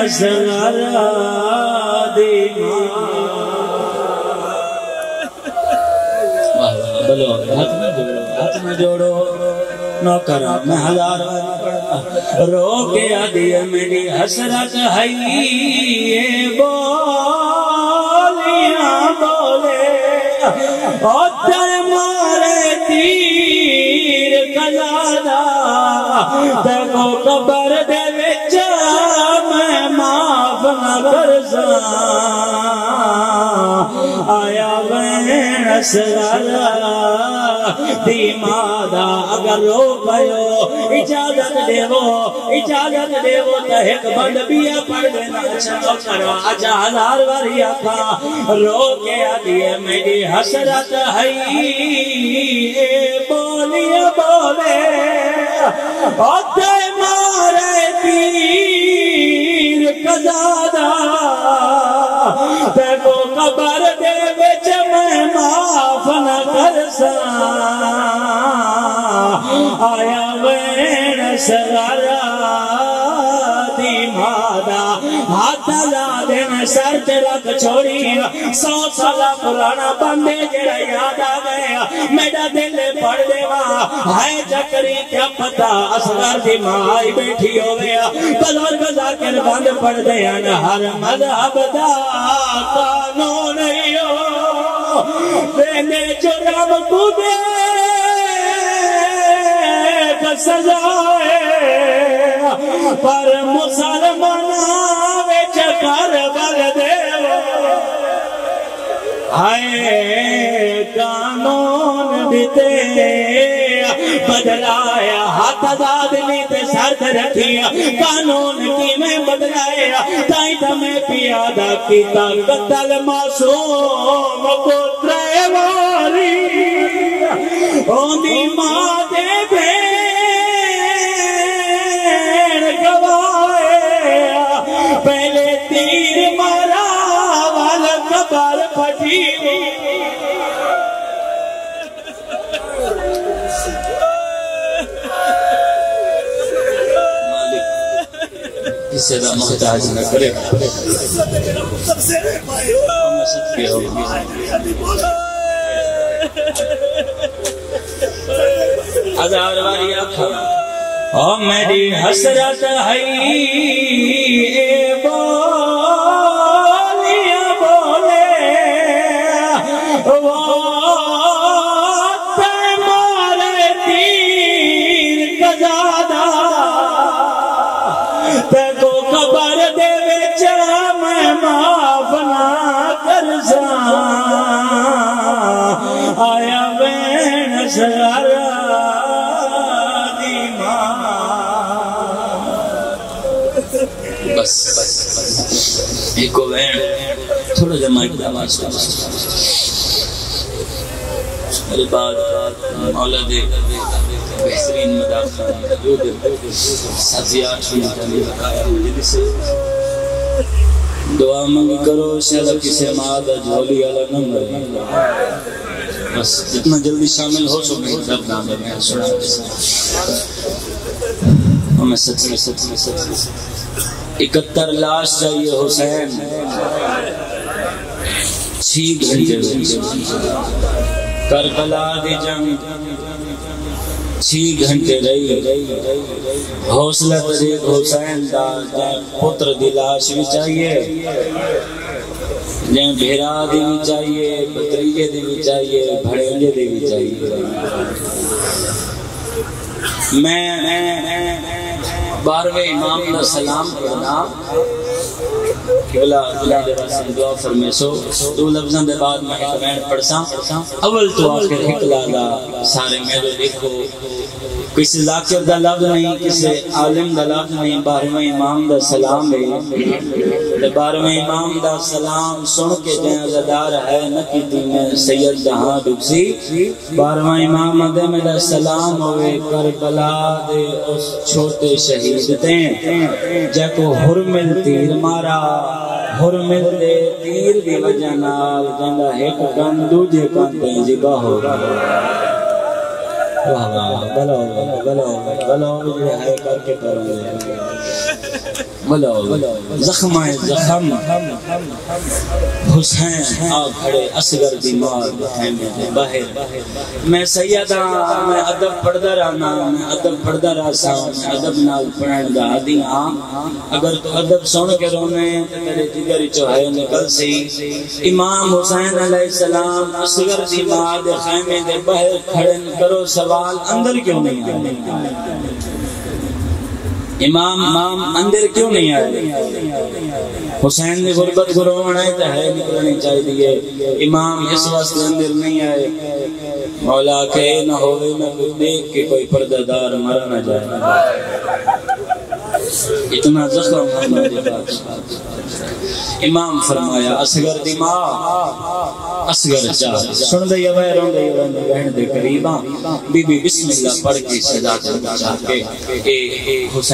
اصغر دی بلو ہاتھ میں جوڑو نوکر میں ہزار رو کے آدھی میری حسرت ہے یہ بولیاں بولے اور در مارے تیر کجادا دیکھو قبر دے وچ میں معاف نہ کرساں آیا بین اصغر دی مادا اگر رو پہو اجازت دیو تا ایک بند بیا پڑھ دینا چھو کرو آجا ہزار واری آکھا رو کے آدھی میری حسرت ہے بولی بولے اوتے مارے تیر کزادہ دیکھو قبر دے وچ میں معاف نہ کرساں آیا وین اصغر دی مادا ہاتھ لا دین سر تے رکھ چھوڑی 100 سالہ پرانا بندے جڑا یاد آ گیا میرا دل پڑھ دیوا ہائے چکری کیا پتا اصغر دی مائی بیٹھی ہو گیا بزرگ ذاکر بند پڑھ دیا ہر مذہب دا قانون ہو دینے جرم کو دے سزائے پر مسلمان وچ کربل دیو ہائے قانون دیتے بدلایا ہاتھ آدمی تے سر رکھیا قانون کی میں بدلایا تائیں تمہیں پیادہ کیتا قتل معصوم کو تریواری اوندی ماں دے بھیڑ گوائے پہلے تیر مارا والا قبر پھٹی کسی دا محتاج نہ کرے ہزار واری آکھا او میری حسرت ہے بولیاں بولے تے مارے تیر کزادہ تے کو قبر دے وچ میں معاف نہ کرساں آیا بین اصغر دی ماں بس ایک کو بین تھوڑا جماعی کی آواز میرے بعد مولا دے بہترین مدافع جو دے سبزیات شنی تلی بقایا مجلس سے دعا منگی کرو شہدہ کسے مادہ جھولی علا نمبر بس جتنا جلدی شامل ہو سکتے ہیں درد آمد میں سنا ہمیں سچ 71 لاش چاہیے حسین 6 گھنٹے کربلا دی جنگ 6 گھنٹے رہی حوصلہ طریق حسین دا پتر دی لاش بھی چاہیے جن بھیرا دی بھی چاہیے بطریجے دی بھی چاہیے بھڑیلے دی بھی چاہیے میں 12ویں امام دا سلام پڑھنا قبلہ دعا فرمیسو 2 لفظاں دے بعد میں کمنٹ پڑھساں اول تو آخر اقلالا سارے میرے دیکھو کسی ذاکر دا لفظ نہیں کسی عالم دا لفظ نہیں 12ویں امام دا سلام ہے 12ویں امام دا سلام سن کے جہاں عزدار ہے نکیتی میں سید جہاں ڈکسی 12واں امام دے میرا سلام ہوئے کربلا دے اس چھوٹے شہید دیں جا کو حرمل تیر مارا حرمل دے تیر دی وجہ نال جنگا ایک کن دوجے کن تینجی باہو بلو مجھے ہے کر کے کروں زخم زخم حسین آ کھڑے اصغر دی مار خیمے دے باہر میں سیدہ میں ادب پڑھدا رہنا میں ادب پڑھدا رہسا میں ادب نال پڑھن دا عادی ہاں اگر تو ادب سن کے رونے تے تیرے جگر وچوں ہے نکل سی امام حسین علیہ السلام اصغر دی مار دے خیمے دے باہر کھڑے کرو سوال اندر کیوں نہیں آئے امام اندر کیوں نہیں آئے حسین نے غربت گروہن ہے تو ہے نکلنی چاہی دیئے امام اس واسطے اندر نہیں آئے مولا کہ نہ ہوئے نہ دیکھ کہ کوئی پردہ دار مرا نہ جائے اتنا زخم محمد امام فرمایا اصغر دی ماں اصغر چاہ سن دے یہ رون دے بہن دے قریباں بی بی بسم اللہ پڑھ کے صدا کرنا چاہ کے حسین